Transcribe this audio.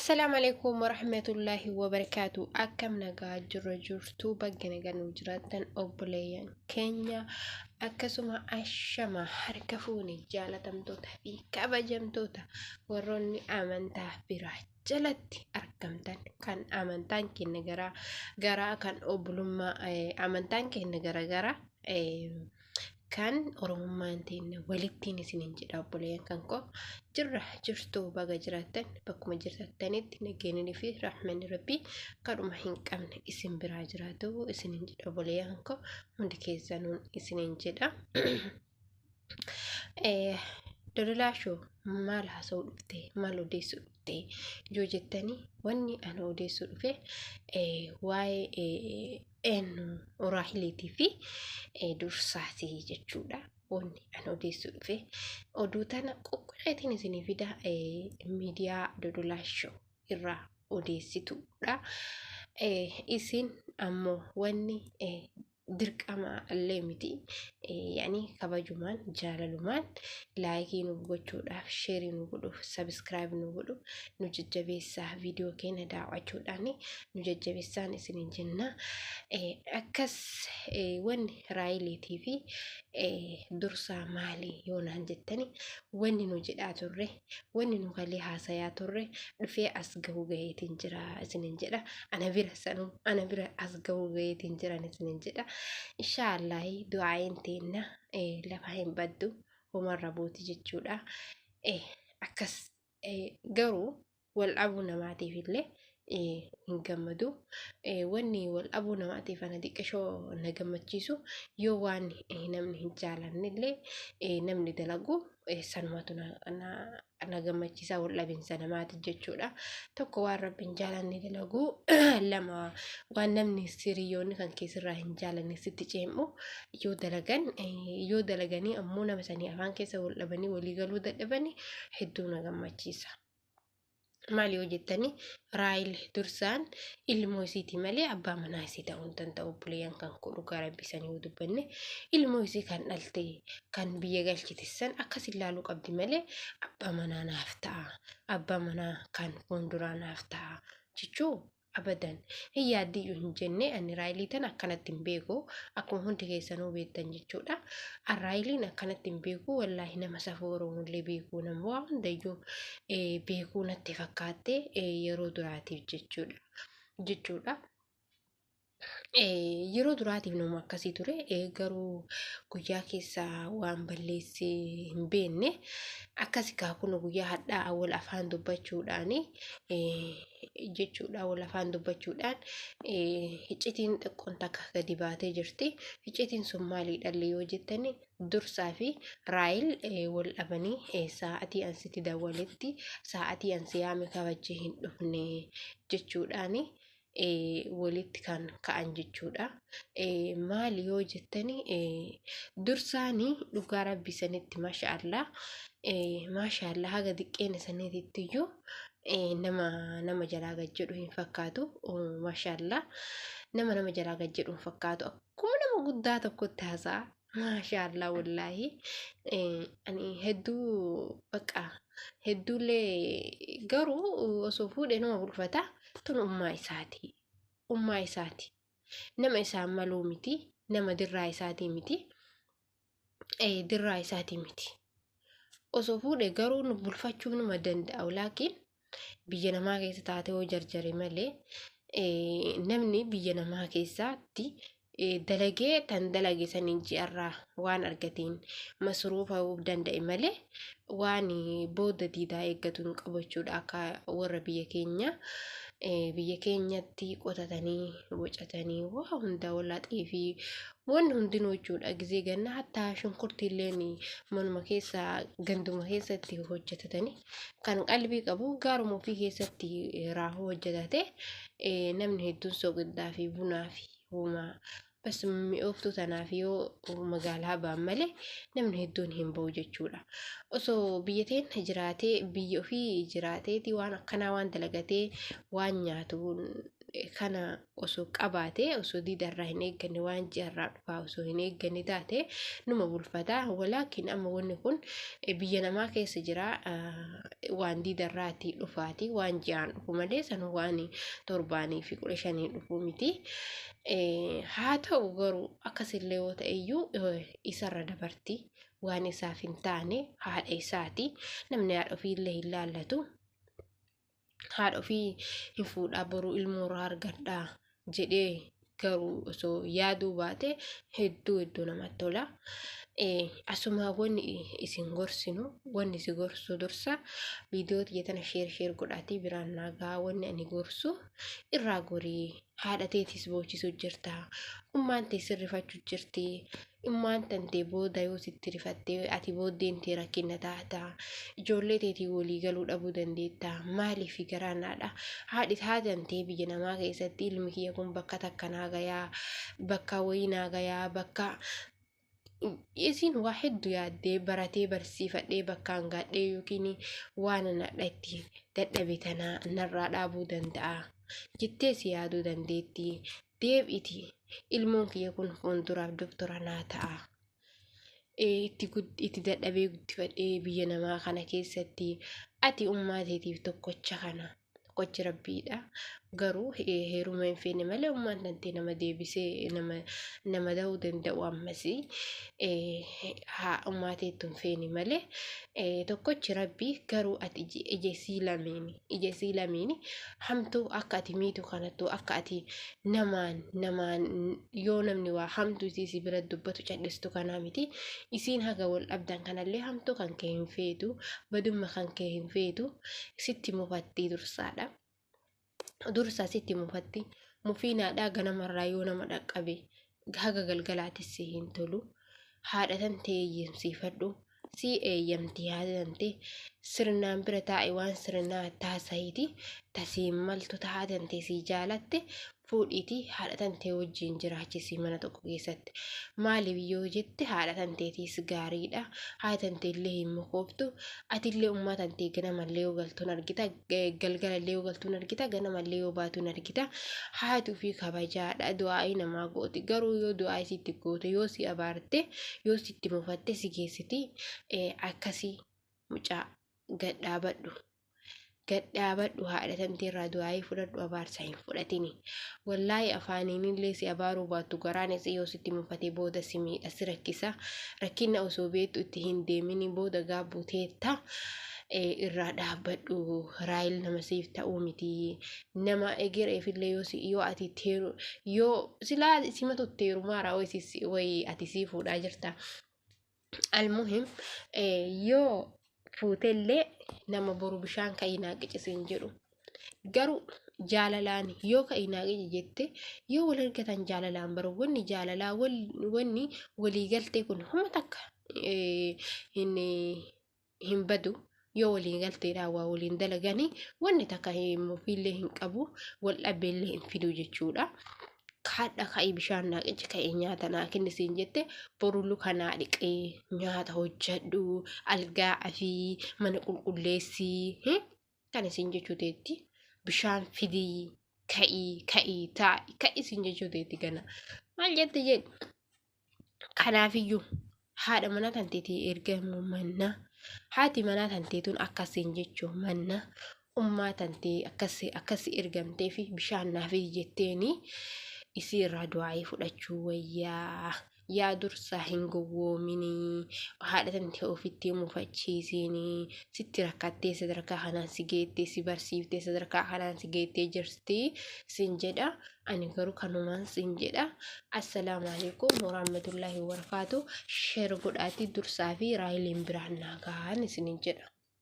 السلام عليكم ورحمة الله وبركاته. أكم نجا جرجرتو بجنا جنو جراتن أوبليا كينيا أكسما أشما حركفوني جالتم توتا في كبجم توتا وروني أمنته براه جلتي أركمتن كان أمنتان كي نجرا جرا كان أوبلما أمنتان كي نجرا جرا kan oromummaantiin walittiin isinin jedha obboleeyyan kan koo jirtuu baga jiraattan bakkuma jirtattanitti nageenyanii fi raaxmanni rabbii kadhuma hin qabne isin biraa jiraatu isinin jedha obboleeyyan koo hundi keessanuun isinin jedha. Dodolaashoo maal haasa'uu dhufte maal odeessuu dhufte yoo jettanii wanni ana odeessuu dhufe waa'ee eenyu Raahiliitii fi Dursaatii jechuudha. Wanni ana odeessuu dhufe oduu tana qoqqoodeetiin isinii fida miidiyaa Dodolaashoo irraa odeessituudha. Isin ammoo wanni dirqama illee miti yaani kabajumaan jaalalumaan laayikii nu gochuudhaaf sheerii nu godhuuf sabskraayib nu godhu nu jajjabeessaa viidiyoo keenya daawwachuudhaan nu jajjabeessaan isiniin jenna. Akkas wanni Raahiliitii fi Dursaa maalii yoonaan jettani wanni nu jedhaa turre wanni nu kalee haasayaa turre dhufee as gahuu gaheetiin jira isiniin jedha. Ana bira as gahuu gaheetiin jiran isiniin jedha. Inshaallah du'aayin teenna lafa hin baddu homarra booti jechuudha. Akkas garuu wal dhabuu namaatiif illee hin gammadu. Wanni wal dhabuu namaatiif ana xiqqashoo na gammachiisu yoo waan namni hin jaalanne illee namni dalagu sanumatu na gammachiisa wal dhabinsa namaati jechuudha. Tokko waan rabbi hin jaalanne dalagu lama waan namni siriyoonni kan keessirraa hin jaalanne sitti ceemu yoo dalaganii ammoo nama sanii afaan keessa wal dhabanii walii galuu dadhabanii hedduu na gammachiisa. Maal yoo jettanii Raahil Dursaan ilmoo isiiti malee abbaa manaa isii ta'uu hin danda'u. Obboleeyyan kan koo dhugaa rabbisanii yoo dubbanne ilmoo isii kan dhalte kan biyya galchitisan akkas ilaaluu qabdi malee abbaa manaa naaf ta'a abbaa manaa kan fuulduraa naaf ta'a jechuu abadan hin yaaddiyyuu hin jenne. Ani Raahilii tan akkanatti hin beeku akkuma hundi keessanuu beektan jechuudha. Raahiliin akkanatti hin beeku wallaahi nama safuu Oromollee beekuu nama waa hundayyuu beekuu natti fakkaatte yeroo duraatiif jechuudha. Yeroo duraatiif nama akkasii ture garuu guyyaa keessaa waan balleessi hin beekne akkasi kaakunu guyyaa hadhaa wal afaan dubbachuudhaan jechuudha. Wal afaan dubbachuudhaan iccitiin xiqqoon takka gadi baatee jirti. Iccitiin sun maalii dhalle yoo jettani Dursaa fi Raahil wal dhabanii sa'aatii ansitti dawwaletti sa'aatii ansi yaame kabajee hin dhufne jechuudhaan walitti kan ka'an jechuudha. Maal yoo jettani Dursaanii dhugaa rabbisanitti maashaallah haga diqqeen saniititti iyyuu nama jalaa gad jedhu hin fakkaatu. Maashaallah nama jalaa gad jedhu hin fakkaatu. Akkuma nama guddaa tokkotti haasa'a. Maashaallah wallaahi ani hedduullee garuu osoo fuudhee nama bulfata tun ummaa isaati. Nama isaan maluu miti. Nama dirraa isaatii miti. Osoo fuudhee garuu nu bulfachuu numa danda'u laakiin biyya namaa keessa taatee yoo jarjare malee namni biyya namaa keessatti dalagee tan dalage saniin ji'arraa waan argateen masruufa danda'e malee waan booda diidaa eeggatu hin qabachuudha. Akka warra biyya keenyatti qotatanii bocatanii waa hunda walaxee fi wanni hundinuu jechuudha. Gizee ganna hattaa shunkurtiilleen manuma keessa ganduma keessatti hojjetatanii kan qalbii qabu gaaruma ofii keessatti raahuu hojjetate namni hedduun soogiddaa fi bunaa fi uumaa bas mi'ooftuu tanaaf yoo magaalaa ba'an malee namni hedduun hin ba'u jechuudha. Osoo biyya teenya jiraatee biyya ofii jiraateeti waan akkanaa waan dalagatee waan nyaatu kana osoo qabaate osoo diidarraa hin eegganne waan ji'arraa dhufaa osoo hin eegganne taate numa bulfataa. Walaakin amma wanni kun biyya namaa keessa jira waan diidarraatti dhufaati waan ji'aan dhufu malee san waan torbaanii fi 15 dhufu miti. Haa ta'u garuu akkasillee yoo ta'e iyyuu isarra dabarti waan isaaf hin taane haadha isaati. Namni haadha ofiillee hin laallatu. Haadha ofii hin fuudhaa boruu ilmoorraa argadhaa jedhee garuu osoo yaaduu baate hedduu namatti tola. Asuma wanni isin gorsinu wanni si gorsu dursa viidiyoo xiyyeetana sheer godhaatii biraan naagaa wanni ani gorsu irraa gorii haadha teetis boochisuu jirta. Ummaan tee sirrifachuu jirti. Ummaan tantee booda yoo sitti rifattee ati booddeen tee rakkina taata. Ijoollee teetii walii galuu dhabuu dandeetta. Maaliif garaanaadha? Haadhi haadhantee biyya namaa keessatti ilmi kiyya kun bakka takkanaa gayaa, bakka wayinaa gayaa, bakka isin waa hedduu yaaddee baratee barsiifadhee bakkaan gaadhee yookiin waan anadha itti dadhabe tana narraa dhaabuu danda'a jettee si yaaduu dandeetti. Deebi'iti ilmoon kiyya kun fuulduraaf doktora naa ta'a. Itti dadhabee guddifadhee biyya namaa kana keessatti ati ummaa teetiif tokkocha kana tokkochi rabbiidha. Garuu heeruma hin feene malee ummaan tantee nama deebisee nama da'uu danda'u ammasii haa ummaa teettu hin feene malee tokkochi rabbii. Garuu ati ija sii lameeni hamtuu akka ati miitu kanattuu akka ati namaan yoo namni waa hamtuu isii bira dubbatu callistu kanaa miti. Isiin haga wal dhabdan kanallee hamtuu kan kee hin feetu badumma kan kee hin feetu sitti mufattii dursaadha. Dursa sitti mufatti mufiinaadhaa ganamarraa yoo nama dhaqqabe haga galgalaatis hin tolu. Haadha tantee eeyyamsiifadhu. Si eeyyamti haadha tantee sirnaan bira taa'e waan sirnaa taasisiti. Tasiin maltu haadha tantee si jaalatte fuudhiiti haadha tantee wajjin jiraachisi mana tokko keessatti. Maaliif yoo jette haadha tanteetiis gaariidha. Haadha tanteellee hin mukooftu. Atillee ummaa tantee ganamallee yoo galtuun argita, galgalallee yoo galtuun argita, ganamallee yoo baatuun argita. Haadha ofii kabajaadha. Du'aa'ii namaa gooti. Garuu yoo du'aa'ii sitti goote yoo si abaarte yoo sitti mufatte si geessiti. Akkasii mucaa gadhaabadhu haadha tanteerraa du'aa'ii fudhadhu abaarsa hin fudhatini. Wallaahi afaaniinillee si abaaruu baattu garaanis yoo sitti mufatee booda si miidha si rakkisa. Rakkina osoo beektu itti hin deemini booda gaabbuu teetta. Irraa dhaabbadhu. Raayil nama siif ta'uu miti. Nama egereefillee yoo ati teeru yoo silaa simatu teeru maaraa wayii ati sii fuudhaa jirta. Almuhim yoo fuutellee nama boru bishaan ka'ii naaqisin jedhu. Garuu jaalalaan yoo ka'ii naaqi jette yoo wal argatan jaalalaan baru wanni jaalalaa wanni walii galtee kun homa takka hin badu. Yoo waliin galteedhaan waa waliin dalaganii wanni takka mufiillee hin qabu wal dhabbeellee hin fidu jechuudha. Haadha ka'ii bishaan naaqichi ka'ee nyaata naakinni siin jette borullu kanaa dhiqee nyaata hojjedhu algaa fi mana qulqulleessii kan isin jechuu teetti bishaan fidii ka'ii taa'i isin jechuu teetti gana maal jette jedhu. Kanaafiyyuu haadha manaa tanteetii ergamu manna haati manaa tanteetuun akkasiin jechuu manna ummaa tantee akkasi ergamtee fi bishaan naafii jetteeni. Isi irraa du'aa'ii fudhachuu wayyaa. Yaa dursaa hin gowwoomini. Haadha tantee ofitti mufachiisini. Sitti rakkattee sadarkaa kanaan si geettee si barsiiftee sadarkaa kanaan si geettee jirti sin jedha. Ani garuu kanumaan sin jedha. Assalaamu alaikum warahmatullaahi wabarakaatuh. Sheer godhaatii dursaa fi raayiliin biraan naagaan isinin jedha.